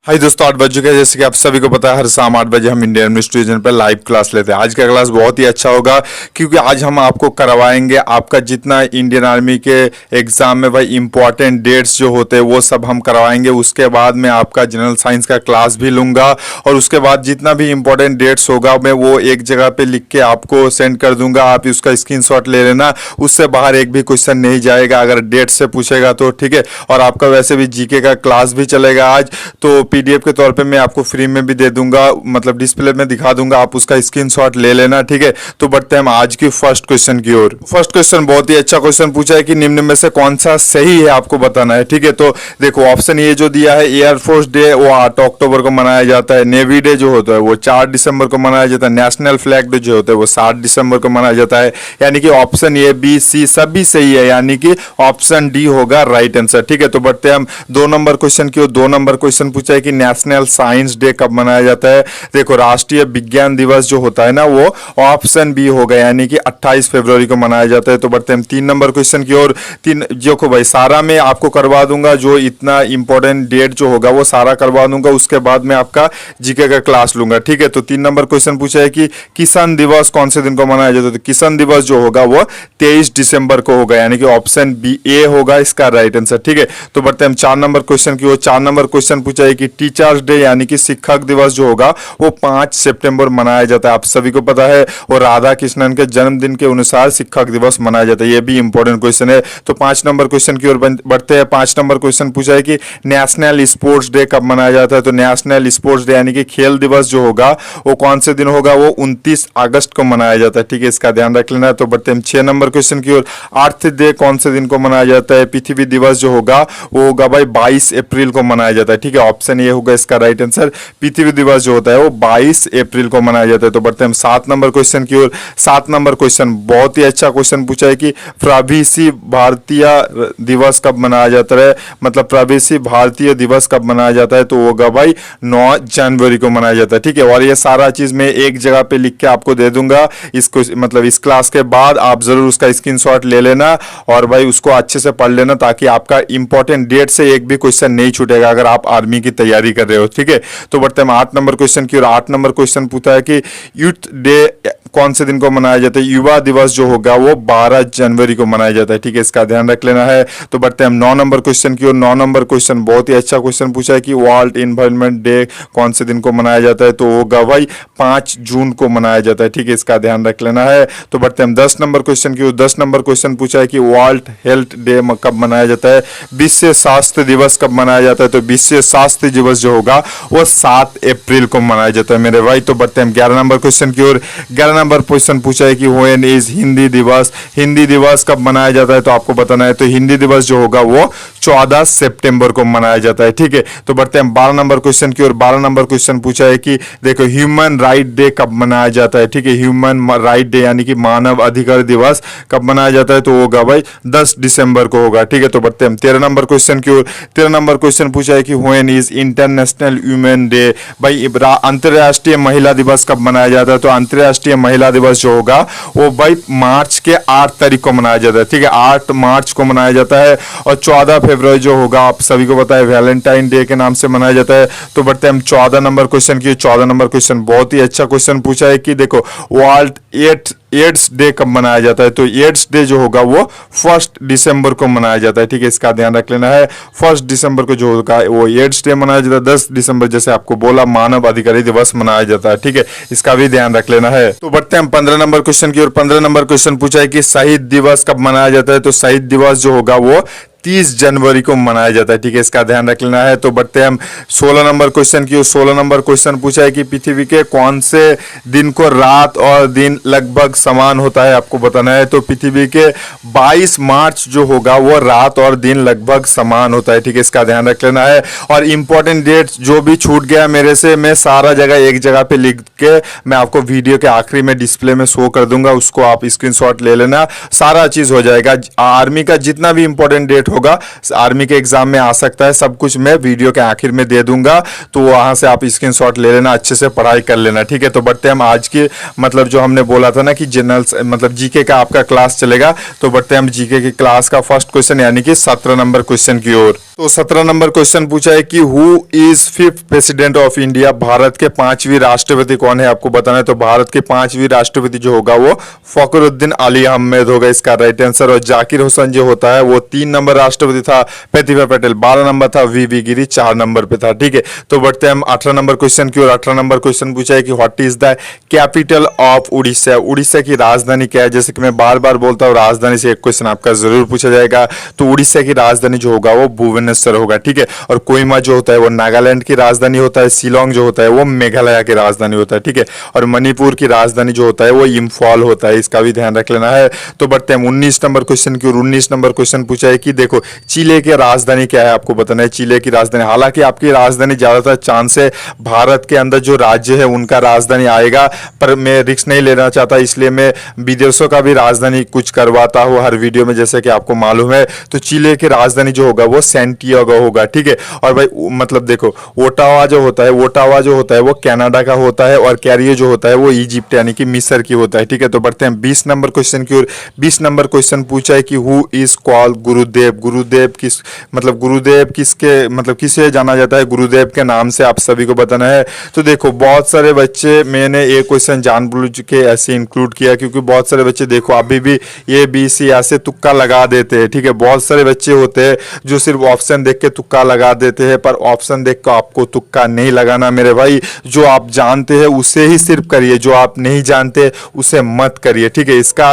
हाय दोस्तों, 8 बज चुके हैं। जैसे कि आप सभी को पता है, हर शाम 8 बजे हम इंडियन टेलीविजन पर लाइव क्लास लेते हैं। आज का क्लास बहुत ही अच्छा होगा क्योंकि आज हम आपको करवाएंगे आपका जितना इंडियन आर्मी के एग्जाम में भाई इंपॉर्टेंट डेट्स जो होते हैं वो सब हम करवाएंगे। उसके बाद मैं आपका जनरल साइंस का क्लास भी लूँगा और उसके बाद जितना भी इंपॉर्टेंट डेट्स होगा मैं वो एक जगह पे लिख के आपको सेंड कर दूंगा। आप उसका स्क्रीनशॉट ले लेना, उससे बाहर एक भी क्वेश्चन नहीं जाएगा अगर डेट से पूछेगा तो, ठीक है। और आपका वैसे भी जीके का क्लास भी चलेगा आज, तो पीडीएफ के तौर पे मैं आपको फ्री में भी दे दूंगा, मतलब डिस्प्ले में दिखा दूंगा, आप उसका स्क्रीनशॉट ले लेना, ठीक है। तो बढ़ते हैं हम आज की फर्स्ट क्वेश्चन की ओर। फर्स्ट क्वेश्चन बहुत ही अच्छा क्वेश्चन पूछा है कि निम्न में से कौन सा सही है आपको बताना है, ठीक है। तो देखो ऑप्शन ए जो दिया है, एयरफोर्स डे वो 8 अक्टूबर को मनाया जाता है, नेवी डे जो होता है वो 4 दिसंबर को मनाया जाता है, नेशनल फ्लैग डे जो होता है वो 7 दिसंबर को मनाया जाता है। यानी कि ऑप्शन ए बी सी सभी सही है, यानी कि ऑप्शन डी होगा राइट आंसर, ठीक है। तो बढ़ते हैं हम 2 नंबर क्वेश्चन की ओर। 2 नंबर क्वेश्चन पूछा है कि नेशनल साइंस डे कब मनाया जाता है। देखो राष्ट्रीय विज्ञान दिवस जो होता है ना वो ऑप्शन बी होगा, यानी कि 28 फरवरी को मनाया जाता है। तो बढ़ते हैं 3 नंबर क्वेश्चन की ओर। 3 जो को भाई सारा मैं आपको करवा दूंगा, जो इतना इंपॉर्टेंट डेट जो होगा वो सारा करवा दूंगा, उसके बाद मैं आपका जीके का क्लास लूंगा, ठीक है। तो 3 नंबर क्वेश्चन पूछा है कि किसान दिवस कौन से दिन को मनाया जाता है। तो किसान दिवस जो होगा वो 23 दिसंबर को होगा, यानी कि ऑप्शन बी ए होगा इसका राइट आंसर, ठीक है। तो बढ़ते हैं 4 नंबर क्वेश्चन की ओर। 4 नंबर क्वेश्चन पूछा है कि टीचर्स डे यानी कि शिक्षक दिवस जो होगा वो 5 सितंबर मनाया जाता है। आप सभी को पता है और राधा कृष्णन के जन्मदिन के अनुसार शिक्षक दिवस मनाया जाता है, ये भी इंपॉर्टेंट क्वेश्चन है। तो 5 नंबर क्वेश्चन की ओर बढ़ते हैं। 5 नंबर क्वेश्चन पूछा है कि नेशनल स्पोर्ट्स डे कब मनाया जाता है। तो नेशनल स्पोर्ट्स डे यानी कि खेल दिवस जो होगा वो कौन से दिन होगा, वो 29 अगस्त को मनाया जाता है, ठीक है, इसका ध्यान रख लेना। तो बढ़ते हैं 6 नंबर क्वेश्चन की ओर। अर्थ डे कौन से दिन को मनाया जाता है। पृथ्वी दिवस जो होगा वो होगा भाई 22 अप्रैल को मनाया जाता है, ठीक है, ऑप्शन ये होगा इसका राइट आंसर। पृथ्वी दिवस जो होता है वो 22 अप्रैल को मनाया जाता है। तो बढ़ते हैं 7 नंबर क्वेश्चन की ओर। 7 नंबर क्वेश्चन बहुत ही अच्छा क्वेश्चन पूछा है कि प्रवासी भारतीय दिवस कब मनाया जाता है, मतलब प्रवासी भारतीय दिवस कब मनाया जाता है। तो वो होगा भाई 9 जनवरी को मनाया जाता है, ठीक है। और ये सारा चीज मैं एक जगह पे लिख के आपको दे दूंगा, इसको मतलब इस क्लास के बाद आप जरूर उसका स्क्रीनशॉट ले लेना और भाई उसको अच्छे से पढ़ लेना, ताकि आपका इंपॉर्टेंट डेट से एक भी क्वेश्चन नहीं छूटेगा अगर आप आर्मी की तैयारी कर रहे हो, ठीक है। तो बढ़ते हैं 8 नंबर क्वेश्चन की ओर। 8 नंबर क्वेश्चन पूछा है कि यूथ डे कौन से दिन को मनाया जाता है। युवा दिवस जो होगा वो 12 जनवरी को मनाया जाता है, ठीक है, इसका ध्यान रख लेना है। तो बढ़ते हैं हम 9 नंबर क्वेश्चन की ओर। 9 नंबर क्वेश्चन बहुत ही अच्छा क्वेश्चन पूछा है कि वर्ल्ड एनवायरनमेंट डे कौन से दिन को मनाया जाता है। तो होगा भाई 5 जून को मनाया जाता है, ठीक है, इसका ध्यान रख लेना है। तो बढ़ते हैं हम 10 नंबर क्वेश्चन की ओर। 10 नंबर क्वेश्चन पूछा है कि वर्ल्ड हेल्थ डे कब मनाया जाता है। विश्व स्वास्थ्य दिवस कब मनाया जाता है। तो विश्व स्वास्थ्य दिवस जो होगा वो 7 अप्रैल को मनाया जाता है मेरे भाई। तो बढ़ते हैं हम 11 नंबर क्वेश्चन की ओर। 11 नंबर क्वेश्चन पूछा है कि व्हेन इज हिंदी दिवस। हिंदी दिवस कब मनाया जाता है, तो आपको बताना है। तो हिंदी दिवस जो होगा वो 14 सितंबर को मनाया जाता है, ठीक है। तो बढ़ते हैं 12 नंबर क्वेश्चन की ओर। 12 नंबर क्वेश्चन पूछा है कि देखो ह्यूमन राइट डे कब मनाया जाता है, ठीक है, ह्यूमन राइट डे यानी कि मानव अधिकार दिवस कब मनाया जाता है। तो होगा भाई 10 दिसंबर को होगा, ठीक है। तो बढ़ते हैं 13 नंबर क्वेश्चन की ओर। 13 नंबर क्वेश्चन पूछा है कि when is international women day. भाई अंतरराष्ट्रीय महिला दिवस कब मनाया जाता है। तो अंतरराष्ट्रीय महिला दिवस जो होगा वो भाई मार्च के 8 तारीख को मनाया जाता है, ठीक है, 8 मार्च को मनाया जाता है। और 14 फरवरी जो होगा आप सभी को पता है वैलेंटाइन डे के नाम से मनाया जाता है। तो बढ़ते हैं हम 14 नंबर क्वेश्चन की। 14 नंबर क्वेश्चन बहुत ही अच्छा क्वेश्चन पूछा है कि देखो वर्ल्ड एड्स डे कब मनाया जाता है। तो एड्स डे जो होगा वो 1 दिसंबर को मनाया जाता है, ठीक है, इसका ध्यान रख लेना है। 1 दिसंबर को जो होगा वो एड्स डे मनाया जाता है। 10 दिसंबर जैसे आपको बोला मानव अधिकारी दिवस मनाया जाता है, ठीक है, इसका भी ध्यान रख लेना है। तो बढ़ते हैं हम 15 नंबर क्वेश्चन की ओर। 15 नंबर क्वेश्चन पूछा है कि शहीद दिवस कब मनाया जाता है। तो शहीद दिवस जो होगा वो 30 जनवरी को मनाया जाता है, ठीक है, इसका ध्यान रख लेना है। तो बढ़ते हैं हम 16 नंबर क्वेश्चन की। 16 नंबर क्वेश्चन पूछा है कि पृथ्वी के कौन से दिन को रात और दिन लगभग समान होता है, आपको बताना है। तो पृथ्वी के 22 मार्च जो होगा वो रात और दिन लगभग समान होता है, ठीक है, इसका ध्यान रख लेना है। और इंपॉर्टेंट डेट जो भी छूट गया मेरे से मैं सारा जगह एक जगह पे लिख के मैं आपको वीडियो के आखिरी में डिस्प्ले में शो कर दूंगा, उसको आप स्क्रीनशॉट ले लेना, सारा चीज हो जाएगा। आर्मी का जितना भी इंपॉर्टेंट डेट रिक्रूट होगा, आर्मी के एग्जाम में आ सकता है, सब कुछ मैं वीडियो के आखिर में दे दूंगा, तो वहां से आप स्क्रीनशॉट ले लेना, अच्छे से पढ़ाई कर लेना। ठीक है, तो बढ़ते हैं हम आज के मतलब जो हमने बोला था ना कि जनरल मतलब जीके का आपका क्लास चलेगा, तो बढ़ते हैं हम जीके की क्लास का फर्स्ट क्वेश्चन यानी कि 17 नंबर क्वेश्चन की ओर। तो 17 नंबर क्वेश्चन पूछा है कि who is fifth president of India, Bharat के 5वीं राष्ट्रपति कौन है आपको बताना है। तो भारत के 5वीं राष्ट्रपति जो होगा वो फखरुद्दीन अली अहमद होगा इसका राइट आंसर। और जाकिर हुसैन जो होता है वो 3 नंबर राष्ट्रपति था, प्रतिभा पटेल 12 नंबर था, वीवी गिरी 4 नंबर पे था। ठीक है, तो बढ़ते हैं हम 18 नंबर क्वेश्चन की ओर। 18 नंबर क्वेश्चन पूछा है कि what is the capital of Orissa, Orissa की राजधानी क्या है। जैसे कि मैं बार बार बोलता हूँ, राजधानी से एक क्वेश्चन आपका जरूर पूछा जाएगा, तो उड़ीसा की राजधानी जो होगा वो भुवनेश्वर होगा। ठीक है, और कोहिमा जो होता है वो नागालैंड की राजधानी होता है, शिलोंग जो होता है वो मेघालय की राजधानी होता है। ठीक है, और मणिपुर की राजधानी जो होता है वो इम्फाल होता है, इसका भी ध्यान रख लेना है। तो बढ़ते हैं 19 नंबर क्वेश्चन की ओर। 19 नंबर क्वेश्चन पूछा है कि देखो चिले की राजधानी क्या है आपको बताना है। चिले की राजधानी, हालांकि आपकी राजधानी ज्यादातर चांस है भारत के अंदर जो राज्य है उनका राजधानी आएगा, पर मैं रिस्क नहीं लेना चाहता, इसलिए मैं विदेशों का भी राजधानी कुछ करवाता हूँ हर वीडियो में, जैसे कि आपको मालूम है। तो चिले की राजधानी जो होगा वो सैंटियागो होगा। ठीक है, और भाई मतलब देखो ओटावा जो होता है, ओटावा जो होता है वो कनाडा का होता है, और कैरियो जो होता है वो इजिप्ट यानी कि मिस्र की होता है। ठीक है, तो बढ़ते हैं 20 नंबर क्वेश्चन की ओर। 20 नंबर क्वेश्चन पूछा है कि हु इज कॉल्ड गुरुदेव, गुरुदेव किस मतलब गुरुदेव किसके मतलब किसे जाना जाता है गुरुदेव के नाम से, आप सभी को बताना है। तो देखो बहुत सारे बच्चे, मैंने एक क्वेश्चन जानबूझ के ऐसे इंक्लूड किया क्योंकि बहुत सारे बच्चे देखो अभी भी ए बी सी ऐसे तुक्का लगा देते हैं। ठीक है, बहुत सारे बच्चे होते हैं जो सिर्फ ऑप्शन देख के तुक्का लगा देते हैं, पर ऑप्शन देख कर आपको तुक्का नहीं लगाना मेरे भाई। जो आप जानते हैं उसे ही सिर्फ करिए, जो आप नहीं जानते उसे मत करिए। ठीक है, इसका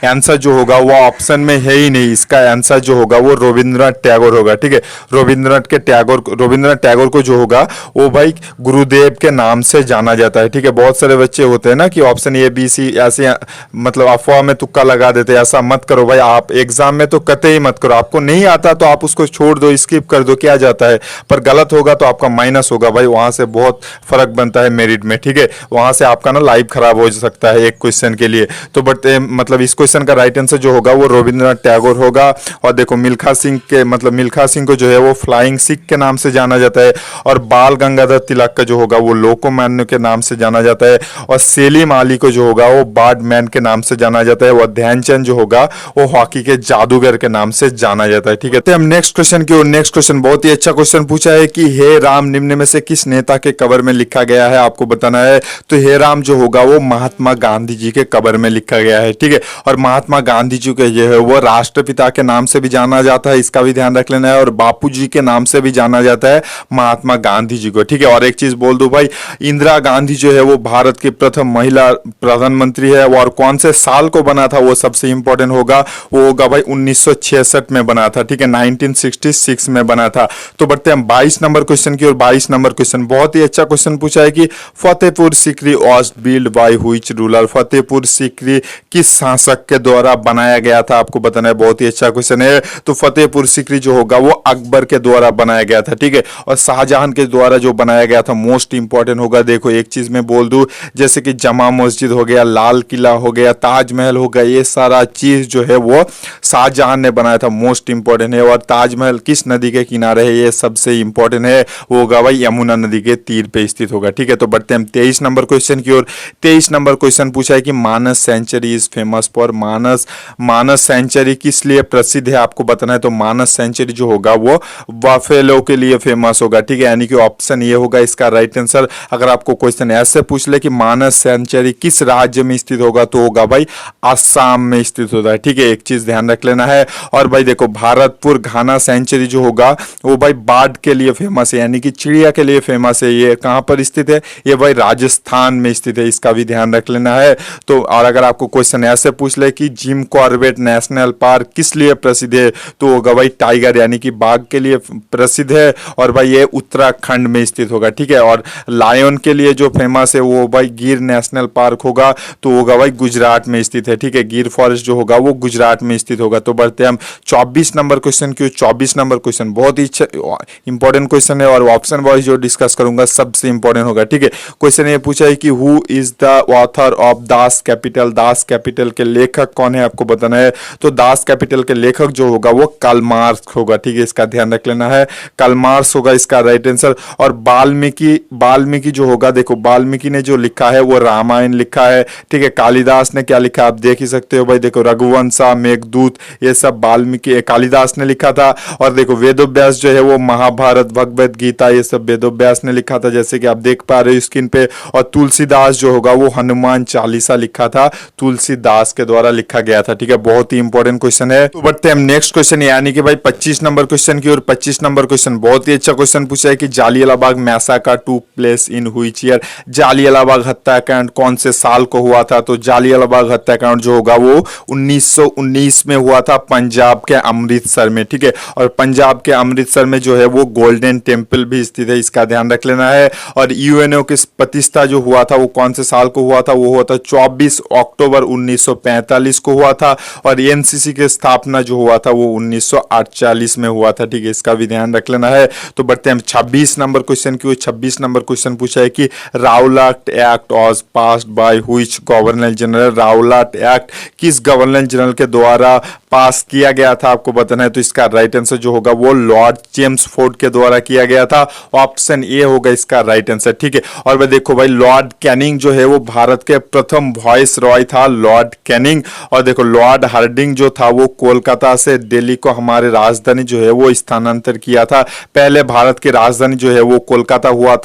आंसर जो होगा वो ऑप्शन में है ही नहीं, इसका आंसर जो होगा वो रविंद्रनाथ टैगोर होगा। ठीक है, रविंद्रनाथ टैगोर को जो होगा वो भाई गुरुदेव के नाम से जाना जाता है। ठीक है, बहुत सारे बच्चे होते हैं ना कि ऑप्शन ए बी सी ऐसे मतलब अफवाह में तुक्का लगा देते हैं, ऐसा मत करो भाई। आप एग्जाम में तो कतई मत करो, आपको नहीं आता तो आप उसको छोड़ दो, स्किप कर दो, क्या जाता है, पर गलत होगा तो आपका माइनस होगा भाई, वहां से बहुत फर्क बनता है मेरिट में। ठीक है, वहां से आपका ना लाइफ खराब हो सकता है एक क्वेश्चन के लिए। तो बट मतलब इस क्वेश्चन का राइट आंसर जो होगा वो रविंद्रनाथ टैगोर होगा। और देखो मिल्खा सिंह के मतलब मिल्खा सिंह को जो है वो फ्लाइंग सिख के नाम से जाना जाता है, और बाल गंगाधर तिलक का जो होगा वो लोकोमान्य के नाम से जाना जाता है, और सेलिम अली को जो होगा वो बार्डमैन के नाम से जाना जाता है, और ध्यानचंद जो होगा वो हॉकी के जादूगर के नाम से जाना जाता है। ठीक है, तो हम नेक्स्ट क्वेश्चन की ओर। नेक्स्ट क्वेश्चन बहुत ही अच्छा क्वेश्चन पूछा है कि हे राम निम्न में से किस नेता के कब्र में लिखा गया है, आपको बताना है। तो हे राम जो होगा वो महात्मा गांधी जी के कब्र में लिखा गया है। ठीक है, और महात्मा गांधी जी के जो है वो राष्ट्रपिता के नाम से भी जाना जाता है, इसका भी ध्यान रख लेना है, और बापू जी के नाम से भी जाना जाता है महात्मा गांधी जी को। ठीक है, और एक चीज बोल दो भाई, इंदिरा गांधी जो है वो भारत की प्रथम महिला प्रधानमंत्री है, और कौन से साल को बना था वो सबसे इंपॉर्टेंट होगा, वो होगा भाई 1966 में बना था। ठीक है, 1966 में बना था। तो बढ़ते हैं 22 नंबर क्वेश्चन की और। 22 नंबर क्वेश्चन बहुत ही अच्छा क्वेश्चन पूछा है कि Fatehpur Sikri was build by which ruler, Fatehpur Sikri किस शासक के द्वारा बनाया गया था, आपको बताना है। बहुत ही अच्छा क्वेश्चन है। तो फतेहपुर सीकरी जो होगा वो अकबर के द्वारा बनाया गया था। ठीक है, और शाहजहां के द्वारा जो बनाया गया था मोस्ट इंपॉर्टेंट होगा। देखो एक चीज मैं बोल दूं, जैसे कि जमा मस्जिद हो गया, लाल किला हो गया, ताजमहल हो गया, ये सारा चीज जो है वो शाहजहां ने बनाया था, मोस्ट इंपॉर्टेंट है। और ताजमहल किस नदी के किनारे है, ये सबसे इंपॉर्टेंट है, वो होगा भाई यमुना नदी के तीर पे स्थित होगा। ठीक है, तो बढ़ते हैं 23 नंबर क्वेश्चन की ओर। 23 नंबर क्वेश्चन पूछा है कि Manas sanctuary is famous for, Manas sanctuary किस लिए प्रसिद्ध है, आपको बताना है। तो मानस सेंचुरी जो होगा वो बफेलो के लिए फेमस होगा। ठीक है, यानी कि ऑप्शन ये होगा इसका राइट आंसर। अगर आपको क्वेश्चन ऐसे पूछ ले कि मानस सेंचुरी किस राज्य में स्थित होगा, तो होगा भाई असम में स्थित होता है। ठीक है, एक चीज ध्यान रख लेना है। और भाई देखो भारतपुर घाना सेंचुरी जो होगा वो भाई बाढ़ के लिए फेमस है, यानी कि चिड़िया के लिए फेमस है। ये कहां पर स्थित है, ये भाई राजस्थान में स्थित है, इसका भी ध्यान रख लेना है। तो और अगर आपको क्वेश्चन ऐसे पूछ ले कि जिम कॉर्बेट नेशनल पार्क किस लिए प्रसिद्ध है, तो होगा भाई टाइगर यानी कि बाघ के लिए प्रसिद्ध है, और भाई ये उत्तराखंड में स्थित होगा। ठीक है, और लायन के लिए जो फेमस है वो भाई गिर नेशनल पार्क होगा, तो होगा भाई गुजरात में स्थित है। ठीक है, गिर फॉरेस्ट जो होगा वो गुजरात में स्थित होगा। तो बढ़ते हैं हम 24 नंबर क्वेश्चन की। 24 नंबर क्वेश्चन बहुत ही इंपॉर्टेंट क्वेश्चन है, और ऑप्शन वाइज जो डिस्कस करूंगा सबसे इंपॉर्टेंट होगा। ठीक है, क्वेश्चन ये पूछा है कि who is the author of Das Kapital, Das Kapital के लेखक कौन है, आपको बताना है। तो दास कैपिटल के लेखक जो होगा वो कार्ल मार्क्स होगा। ठीक है, इसका ध्यान रख लेना है, कार्ल मार्क्स होगा इसका राइट आंसर। और वाल्मीकि जो होगा, देखो वाल्मीकि ने जो लिखा है वो रामायण लिखा है। ठीक है, कालिदास ने क्या लिखा आप देख ही सकते हो भाई, देखो रघुवंशा, मेघदूत, ये सब वाल्मीकि कालिदास ने लिखा था। और देखो वेदव्यास जो है वो महाभारत, भगवत गीता, ये सब वेदव्यास ने लिखा था, जैसे कि आप देख पा रहे हो स्क्रीन पे। और तुलसीदास जो होगा वो हनुमान चालीसा लिखा था, तुलसीदास के द्वारा लिखा गया था। ठीक है, बहुत ही इंपॉर्टेंट क्वेश्चन है। तो बढ़ते हैं हम नेक्स्ट क्वेश्चन यानी कि भाई 25 नंबर क्वेश्चन की ओर। 25 नंबर क्वेश्चन बहुत ही अच्छा क्वेश्चन पूछा है कि Jallianwala Bagh massacre took place in which year. Jallianwala Bagh हत्याकांड कौन से साल को हुआ था? तो जालियांवाला बाग हत्याकांड जो होगा वो 1919 में हुआ था, पंजाब के अमृतसर में। ठीक है, और पंजाब के अमृतसर में जो है वो गोल्डन टेम्पल भी स्थित है, इसका ध्यान रख लेना है। और यूएनओ की प्रतिष्ठा जो हुआ था वो कौन से साल को हुआ था? वो हुआ था 24 अक्टूबर 1945 को हुआ था। और एनसीसी की स्थापना जो हुआ था वो 1948 में हुआ था। ठीक है, इसका भी ध्यान रख लेना है। तो बढ़ते हैं 26 नंबर क्वेश्चन की। 26 नंबर क्वेश्चन पूछा है कि राउलाट act was passed by which governor general. राउलाट act किस गवर्नर जनरल के द्वारा पास किया गया था, आपको बताना है। तो इसका राइट आंसर जो होगा वो लॉर्ड चेम्सफोर्ड के द्वारा किया गया था, ऑप्शन ए होगा इसका राइट आंसर। ठीक है, और भाई देखो भाई लॉर्ड कैनिंग जो है वो भारत के प्रथम वॉइस रॉय था, लॉर्ड कैनिंग। और देखो लॉर्ड हार्डिंग जो था वो कोलकाता से दिल्ली को हमारे राजधानी जो है वो स्थानांतर किया था। पहले भारत की राजधानी जो है वो कोलकाता हुआ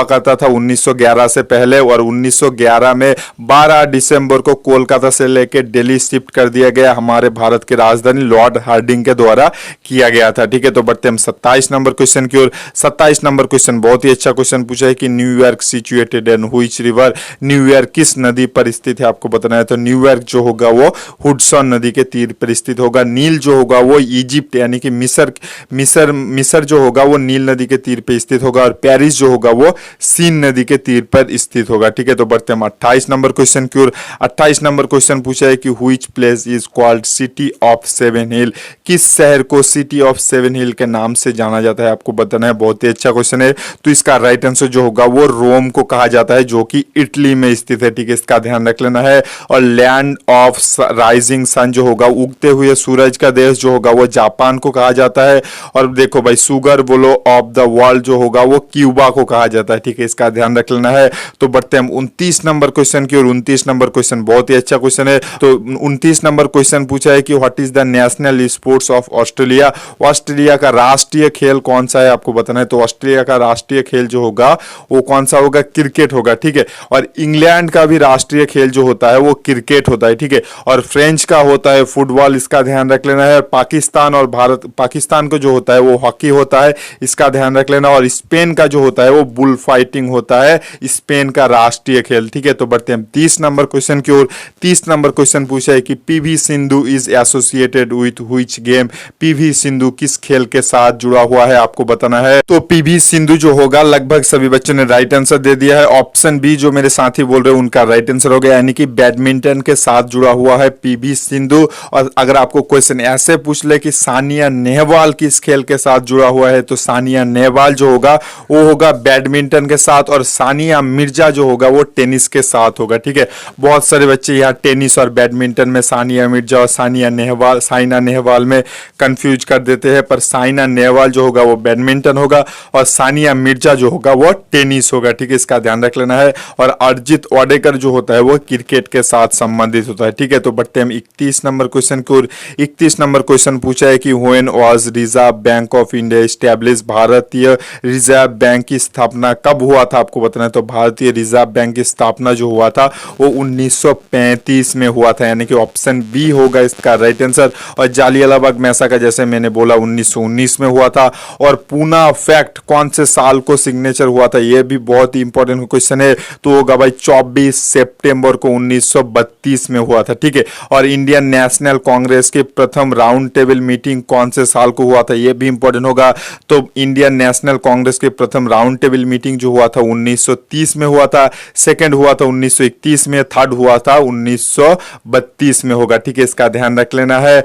करता था 1911 से पहले। और 1911 में 12 दिसंबर को कोलकाता से लेकर दिल्ली शिफ्ट कर दिया गया, हमारे भारत की राजधानी लॉर्ड हार्डिंग के द्वारा किया गया था। ठीक है, तो बढ़ते हम 27 नंबर क्वेश्चन की ओर। 27 नंबर क्वेश्चन बहुत ही अच्छा क्वेश्चन पूछा है कि New York situated in which river. New York किस नदी पर स्थित है, आपको बताना है। तो न्यूयॉर्क जो होगा वो हुडसन नदी के तीर पर स्थित होगा। नील जो होगा वो इजिप्ट यानी कि मिस्र जो होगा वो नील नदी के तीर पर स्थित होगा। और पेरिस जो होगा वो सीन नदी के तीर पर स्थित होगा। ठीक है, तो बढ़ते हम 28 नंबर क्वेश्चन की ओर। 28 नंबर क्वेश्चन पूछा है कि which place is called city of seven hill. किस शहर को सिटी ऑफ सेवन हिल के नाम से जाना जाता है, आपको बताना है। बहुत ही अच्छा क्वेश्चन है। तो इसका राइट आंसर जो होगा वो रोम को कहा जाता है, जो कि इटली में स्थित है। ठीक है, इसका ध्यान रख लेना है। और लैंड ऑफ राइजिंग सन जो होगा, उगते हुए सूरज का देश जो होगा वो जापान को कहा जाता है। और देखो भाई सुगर बोलो ऑफ द वर्ल्ड जो होगा वो क्यूबा को कहा जाता है। ठीक है, इसका ध्यान रख लेना है। तो बढ़ते हम 29 नंबर क्वेश्चन की। और 29 नंबर क्वेश्चन बहुत ही अच्छा क्वेश्चन है। तो 29 नंबर क्वेश्चन पूछा है कि what is the national sports of Australia. Australia का राष्ट्रीय खेल कौन सा है, आपको बताना है। तो ऑस्ट्रेलिया का राष्ट्रीय खेल जो होगा वो कौन सा होगा? क्रिकेट होगा। ठीक है, और इंग्लैंड का भी राष्ट्रीय खेल जो होता है वो क्रिकेट होता है। ठीक है, और फ्रेंच का होता है फुटबॉल, इसका ध्यान रख लेना है। पाकिस्तान और पाकिस्तान को जो होता है वो हॉकी होता है, इसका ध्यान रख लेना। और स्पेन का जो होता है वो बुल फाइटिंग होता है, स्पेन का राष्ट्रीय खेल। ठीक है, तो बढ़ते हैं 30 नंबर क्वेश्चन की ओर। 30 नंबर क्वेश्चन पूछा है कि PV Sindhu is associated with which game. PV Sindhu किस खेल के साथ जुड़ा हुआ है, आपको बताना है। तो पीवी सिंधु जो होगा, लगभग सभी बच्चों ने राइट आंसर दे दिया है। ऑप्शन बी जो मेरे साथी बोल रहे हैं उनका राइट आंसर हो गया, यानी कि बैडमिंटन के साथ जुड़ा हुआ है पीवी सिंधु। और अगर आपको क्वेश्चन ऐसे पूछ ले कि सानिया नेहवाल किस खेल के साथ जुड़ा हुआ है, तो सानिया नेहवाल जो होगा वो होगा बैडमिंटन के साथ। और सानिया मिर्जा जो होगा वो टेनिस के साथ होगा। ठीक है, बहुत सारे बच्चे यहाँ टेनिस और बैडमिंटन में सानिया मिर्जा और साइना नेहवाल में कंफ्यूज कर देते हैं, पर साइना नेहवाल जो होगा वो बैडमिंटन होगा और सानिया मिर्जा जो होगा वो टेनिस होगा। ठीक है, इसका ध्यान रख लेना है। और अरिजीत वाडेकर जो होता है वो क्रिकेट के साथ संबंधित होता है। ठीक है, तो बढ़ते हम 31 नंबर क्वेश्चन की ओर। 31 नंबर क्वेश्चन पूछा है कि when was reserve bank of India establish. भारतीय रिजर्व बैंक की स्थापना कब हुआ था, आपको बताना है। तो भारतीय रिजर्व बैंक की स्थापना जो हुआ था वो 1935 में हुआ था, यानी कि ऑप्शन बी होगा इसका राइट आंसर। और जालियांवाला बाग मैसाकर जैसे मैंने बोला 1919 में हुआ था। और पूना फैक्ट कौन से साल को सिग्नेचर हुआ था, यह भी बहुत ही इंपॉर्टेंट क्वेश्चन है। तो होगा भाई 24 सितंबर को 1932 में हुआ था। ठीक है, और इंडियन नेशनल कांग्रेस की प्रथम राउंड टेबल मीटिंग कौन से साल को हुआ था, यह भी इंपॉर्टेंट होगा। तो इंडियन नेशनल कांग्रेस के प्रथम राउंड टेबल मीटिंग जो हुआ था 1930 में हुआ था, सेकंड हुआ था 1931 में, थर्ड हुआ था 1932 में होगा। ठीक है, इसका ध्यान रख लेना है।